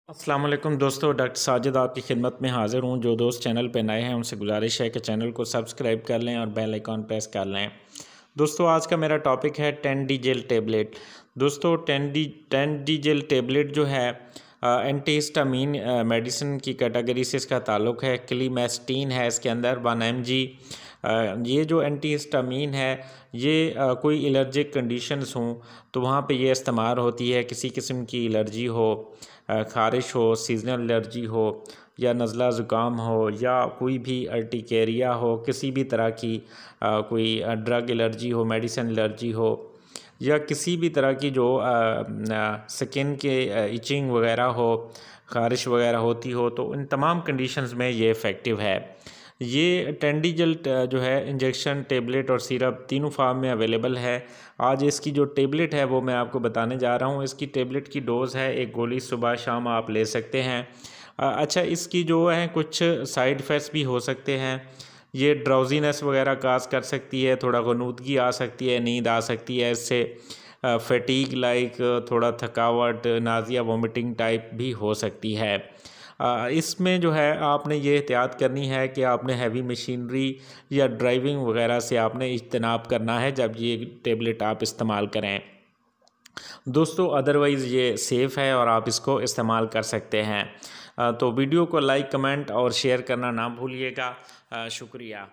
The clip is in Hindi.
अस्सलाम वालेकुम दोस्तों, डॉक्टर साजिद आपकी खिदमत में हाज़िर हूँ। जो दोस्त चैनल पर नए हैं उनसे गुजारिश है कि चैनल को सब्सक्राइब कर लें और बेल आइकॉन प्रेस कर लें। दोस्तों आज का मेरा टॉपिक है 10D जेल टेबलेट। दोस्तों 10D जेल टेबलेट जो है एंटीहिस्टामीन मेडिसिन की कैटेगरी से इसका ताल्लुक़ है। क्लीमेस्टीन है इसके अंदर 1 mg। ये जो एंटीहिस्टामीन है ये कोई एलर्जिक कंडीशंस हों तो वहाँ पे ये इस्तेमाल होती है। किसी किस्म की एलर्जी हो, ख़ारिश हो, सीजनल एलर्जी हो या नज़ला ज़ुकाम हो या कोई भी अर्टिकेरिया हो, किसी भी तरह की कोई ड्रग एलर्जी हो, मेडिसिन एलर्जी हो या किसी भी तरह की जो स्किन के इचिंग वगैरह हो, ख़ारिश वगैरह होती हो, तो इन तमाम कंडीशंस में ये इफ़ेक्टिव है। ये 10D जेल जो है इंजेक्शन, टेबलेट और सिरप तीनों फार्म में अवेलेबल है। आज इसकी जो टेबलेट है वो मैं आपको बताने जा रहा हूँ। इसकी टेबलेट की डोज़ है 1 गोली, सुबह शाम आप ले सकते हैं। अच्छा, इसकी जो है कुछ साइड इफ़ेक्ट्स भी हो सकते हैं। ये ड्राउजीनेस वगैरह काज कर सकती है, थोड़ा गनूदगी आ सकती है, नींद आ सकती है इससे, फटीग लाइक थोड़ा थकावट, नाज़िया, वोमिटिंग टाइप भी हो सकती है। इसमें जो है आपने ये एहतियात करनी है कि आपने हैवी मशीनरी या ड्राइविंग वगैरह से आपने इज्तनाब करना है जब ये टेबलेट आप इस्तेमाल करें। दोस्तों अदरवाइज़ ये सेफ़ है और आप इसको इस्तेमाल कर सकते हैं। तो वीडियो को लाइक, कमेंट और शेयर करना ना भूलिएगा। शुक्रिया।